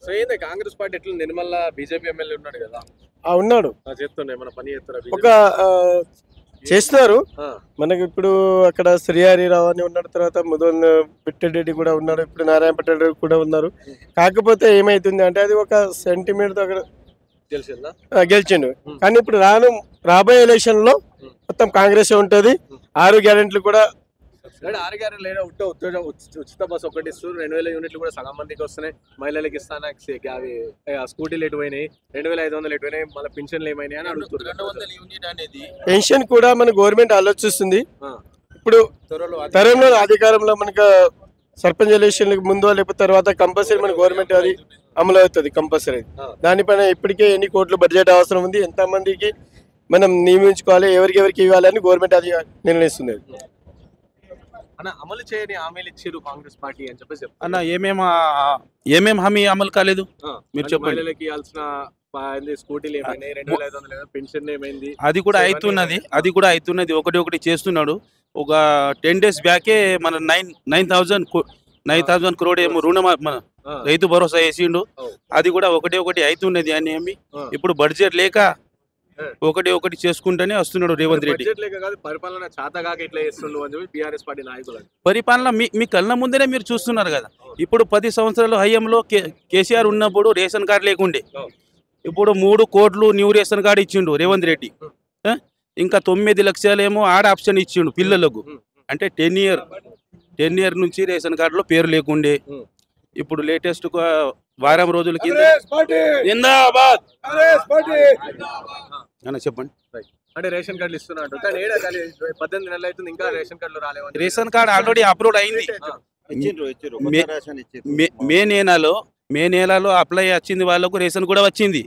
So ఏంది Congress party ఎట్లా Nirmala BJP MLA ఉన్నాడు కదా ఉన్నాడు చేస్తుండే మన పని చేస్తారా ఒక చేస్తున్నారు మనకి ఇప్పుడు అక్కడ శ్రీహరిరావు అని ఉన్నాడు, తర్వాత ముదన్ పిట్టెడ్డి కూడా ఉన్నాడు, ఇప్పుడు నారాయణ పట్టెడ్డి కూడా ఉన్నారు. కాకపోతే ఏమైతుంది అంటే అది ఒక సెంటిమెంట్ అక్కడ తెలిసిందా గెలిచిండు. కానీ ఇప్పుడు రాబోయే ఎలక్షన్ లో మొత్తం కాంగ్రెస్ ఉంటది. 6 గ్యారెంటీలు కూడా 6 గ్యారెంటీలు ఉచిత బస్సు ఒకటి ఇస్తారు, 2000 యూనిట్లు కూడా సగం మందికి వస్తున్నాయి. మహిళలకు ఇస్తాను అవి స్కూటీలు ఎటుపోయినాయి, 2500 ఎటుపోయినాయి, మళ్ళీ పెన్షన్లు ఏమైనాయి అని అడుగుతున్నారు. పెన్షన్ కూడా మన గవర్నమెంట్ ఆలోచిస్తుంది. ఇప్పుడు తరంలో అధికారంలో మనకు సర్పంచ్ ఎలక్షన్ ముందు లేకపోతే తర్వాత కంపల్సరీ మన గవర్నమెంట్ అది అమలు అవుతుంది కంపల్సరీ. దానిపైన ఇప్పటికే ఎన్ని కోట్లు బడ్జెట్ అవసరం ఉంది, ఎంత మందికి మనం నియమించుకోవాలి, ఎవరికి ఇవ్వాలని గవర్నమెంట్ అది నిర్ణయిస్తుంది. అమలు చేయని హామీలు ఇచ్చారు కాంగ్రెస్ పార్టీ అని చెప్పేసి అన్న ఏమేం హామీ అమలు కాలేదు మీరు చెప్పండి. మహిళలకు ఇవ్వాల్సిన స్కూటీలు ఏమైనాయి, 2500 పెన్షన్ ఏమైంది, అది కూడా అవుతున్నది ఒకటి చేస్తున్నాడు. ఒక 10 days బ్యాకే మన 9,000 crore ఏమో మన రైతు భరోసా వేసిండు. అది కూడా ఒకటి అవుతున్నది అని ఏమి ఇప్పుడు బడ్జెట్ లేక ఒకటి చేసుకుంటూనే వస్తున్నాడు రేవంత్ రెడ్డి. పరిపాలన మీ కళ్ళ ముందరే మీరు చూస్తున్నారు కదా. ఇప్పుడు 10 సంవత్సరాల హయాంలో కేసీఆర్ ఉన్నప్పుడు రేషన్ కార్డు లేకుండే, ఇప్పుడు 3 కోట్లు న్యూ రేషన్ కార్డు ఇచ్చిండు రేవంత్ రెడ్డి. ఇంకా 9 లక్షలేమో ఆడ ఆప్షన్ ఇచ్చిండు పిల్లలకు. అంటే 10 year నుంచి రేషన్ కార్డులో పేరు లేకుండే. ఇప్పుడు లేటెస్ట్ వారం రోజుల కింద జిందాబాద్ అన్న చెప్పండి. అంటే రేషన్ కార్డులు ఇస్తున్నాడు, కానీ 18 నెలలు అవుతుంది ఇంకా రేషన్ కార్డులు రాలేవు. రేషన్ కార్డు ఆల్రెడీ అప్లోడ్ అయింది. మే నెలలో అప్లై వచ్చింది, వాళ్ళకు రేషన్ కూడా వచ్చింది.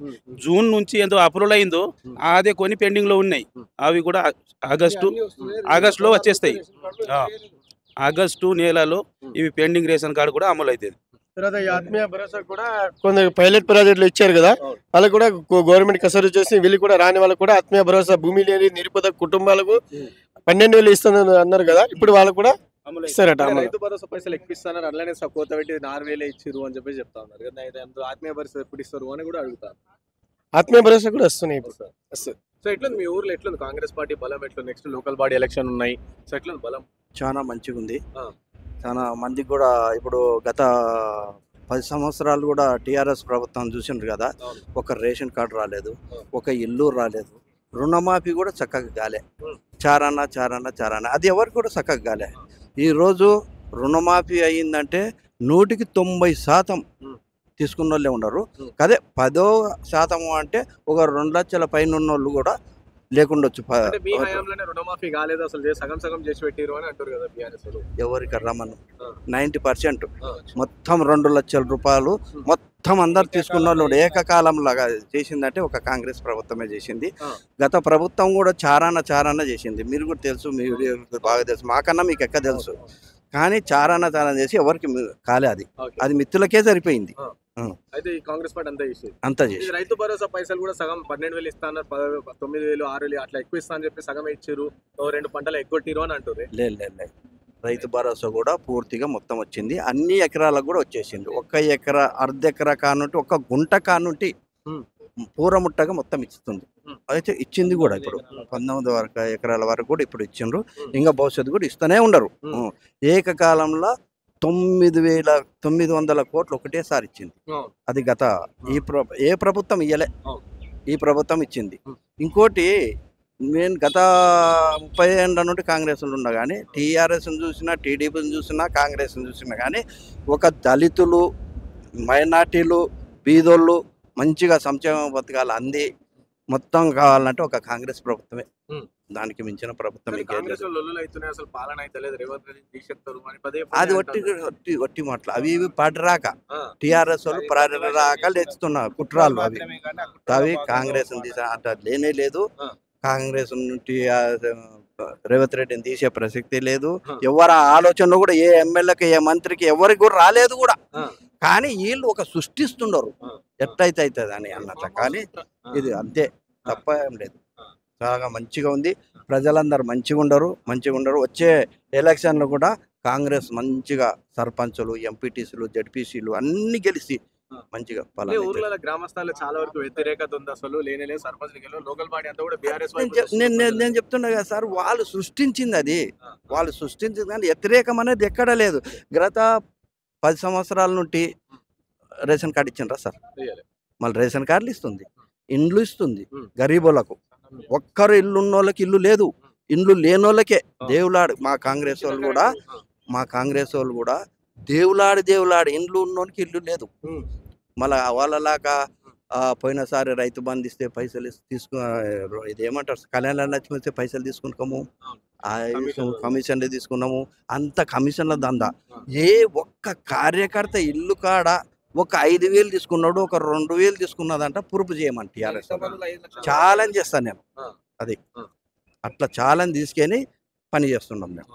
జూన్ నుంచి ఎంతో అప్రూవల్ అయిందో అదే కొన్ని పెండింగ్ లో ఉన్నాయి. అవి కూడా ఆగస్టులో వచ్చేస్తాయి. ఆగస్టు నెలలో ఇవి పెండింగ్ రేషన్ కార్డు కూడా అమలు అవుతుంది. తర్వాత ఈ ఆత్మీయ భరోసా కూడా కొన్ని పైలట్ ప్రాజెక్టులు ఇచ్చారు కదా, వాళ్ళకు కూడా గవర్నమెంట్ కసరు చేసి వీళ్ళు కూడా రాని వాళ్ళకు కూడా ఆత్మీయ భరోసా భూమి లేని నిరుపేద కుటుంబాలకు 12,000 ఇస్తానని అన్నారు కదా, ఇప్పుడు వాళ్ళకు కూడా ఇస్తారట. రైతు భరోసా పైసలు ఎక్కువ ఇస్తానని అట్లనే కోత పెట్టి 4,000 ఇచ్చిరు అని చెప్పి చెప్తా ఉన్నారు కదా. ఆత్మీయ భరోసా ఎప్పుడు ఇస్తారు అని కూడా అడుగుతారు. ఆత్మీయ భరోసా కూడా వస్తున్నాయి ఇప్పుడు. సో ఎట్లుంది మీ ఊర్లో, ఎట్లుంది కాంగ్రెస్ పార్టీ బలం, ఎట్లా నెక్స్ట్ లోకల్ బాడీ ఎలక్షన్ ఉన్నాయి, సో ఎట్లుంది బలం? చాలా మంచిగా ఉంది. చాలా మందికి కూడా ఇప్పుడు గత 10 సంవత్సరాలు కూడా టీఆర్ఎస్ ప్రభుత్వం చూసిండ్రు కదా, ఒక రేషన్ కార్డు రాలేదు, ఒక ఇల్లు రాలేదు, రుణమాఫీ కూడా చక్కగా కాలే, చారానా అది ఎవరికి కూడా చక్కగా కాలే. ఈరోజు రుణమాఫీ అయ్యిందంటే 100కి 90% తీసుకున్న వాళ్ళే ఉన్నారు. అదే 10% అంటే ఒక 2 లక్షల పైన ఉన్న వాళ్ళు కూడా లేకుండొచ్చు. ఎవరికి రమ్మను 90% మొత్తం 2 లక్షల రూపాయలు మొత్తం అందరు తీసుకున్న వాళ్ళు ఏకకాలంలాగా చేసిందంటే ఒక కాంగ్రెస్ ప్రభుత్వమే చేసింది. గత ప్రభుత్వం కూడా చారాన చేసింది. మీరు కూడా తెలుసు, మీ బాగా తెలుసు, మాకన్నా మీకు ఎక్క తెలుసు. కానీ చారాన చేసి ఎవరికి కాలే, అది మిత్రులకే సరిపోయింది. అయితే ఈ కాంగ్రెస్ పార్టీ అంతా చేసి రైతు భరోసా పైసలు కూడా సగం 12,000 ఇస్తాను, 9,000, 6,000 అట్లా ఎక్కువ ఇస్తా అని చెప్పి సగం ఇచ్చారు, 2 పంటలు ఎగ్గొట్టిరు అని అంటారు. లేదు, రైతు భరోసా కూడా పూర్తిగా మొత్తం వచ్చింది. అన్ని ఎకరాలకు కూడా వచ్చేసింది. 1 ఎకరా, అర్ధ ఎకరా కానుంటి, 1 గుంట కానుంటి పూరముట్టగా మొత్తం ఇస్తుంది. అయితే ఇచ్చింది కూడా ఇప్పుడు 19 ఎకరాల వరకు కూడా ఇప్పుడు ఇచ్చిండ్రు. ఇంకా భవిష్యత్తు కూడా ఇస్తూనే ఉండరు. ఏకకాలంలో 9,900 కోట్లు ఒకటేసారి ఇచ్చింది. అది గత ఏ ప్రభుత్వం ఇయ్యలే, ఈ ప్రభుత్వం ఇచ్చింది. ఇంకోటి, నేను గత 30 ఏళ్ళ నుండి కాంగ్రెస్లో ఉన్నా కానీ టీఆర్ఎస్ని చూసినా, టీడీపీని చూసినా, కాంగ్రెస్ని చూసినా కానీ ఒక దళితులు, మైనార్టీలు, బీదోళ్ళు మంచిగా సంక్షేమ పథకాలు అంది మొత్తం కావాలంటే ఒక కాంగ్రెస్ ప్రభుత్వమే. దానికి మించిన ప్రభుత్వం అది ఒట్టి మాటలు. అవి పడరాక టీఆర్ఎస్ వాళ్ళు పడరాక లేచుతున్నారు కుట్రాలు. అవి కాంగ్రెస్ అంటే లేనే లేదు. కాంగ్రెస్ నుండి రేవంత్ రెడ్డిని తీసే ప్రసక్తి లేదు. ఎవరి ఆలోచనలో కూడా ఏ ఎమ్మెల్యేకి, ఏ మంత్రికి, ఎవరికి కూడా రాలేదు కూడా. కానీ వీళ్ళు ఒక సృష్టిస్తున్నారు ఎట్లయితే అవుతుంది అని అన్నట్ల. కానీ ఇది అంతే తప్ప ఏం లేదు. చాలా మంచిగా ఉంది. ప్రజలందరూ మంచిగా ఉండరు. వచ్చే ఎలక్షన్లో కూడా కాంగ్రెస్ మంచిగా సర్పంచులు, ఎంపీటీసీలు, జడ్పీసీలు అన్ని గెలిచి మంచిగా అంటే ఫలాలు ఊర్లలో గ్రామ స్థాయిలో చాలా వరకు వ్యతిరేకత ఉంది, అసలు లేనే సర్పంచ్ లోకల్ బాడీ అంతా కూడా బీఆర్ఎస్ నేను చెప్తున్నా కదా సార్, వాళ్ళు సృష్టించింది అది, వాళ్ళు సృష్టించింది కానీ వ్యతిరేకం అనేది ఎక్కడ లేదు. గత 10 సంవత్సరాల నుండి రేషన్ కార్డు ఇచ్చిండ్రా సార్? మళ్ళీ రేషన్ కార్డులు ఇస్తుంది, ఇండ్లు ఇస్తుంది గరీబులకు. ఒక్కరు ఇల్లు ఉన్న వాళ్ళకి ఇల్లు లేదు, ఇండ్లు లేని వాళ్ళకే దేవులాడు. మా కాంగ్రెస్ వాళ్ళు కూడా దేవులాడి ఇండ్లు ఉన్నోనికి ఇల్లు లేదు. మళ్ళీ వాళ్ళలాగా పోయినసారి రైతు బంధు ఇస్తే పైసలు ఇదేమంటారు, కళ్యాణ లక్ష్మి ఇస్తే పైసలు తీసుకున్నాము, కమిషన్లు తీసుకున్నాము, అంత కమిషన్ల దందా. ఏ ఒక్క కార్యకర్త ఇల్లు కాడ ఒక 5,000 తీసుకున్నాడు, ఒక 2,000 తీసుకున్నదంట ప్రూఫ్ చేయమని టీఆర్ఎస్ ఛాలెంజ్ చేస్తాను నేను. అది అట్లా ఛాలెంజ్ తీసుకొని పని చేస్తున్నాం మేము.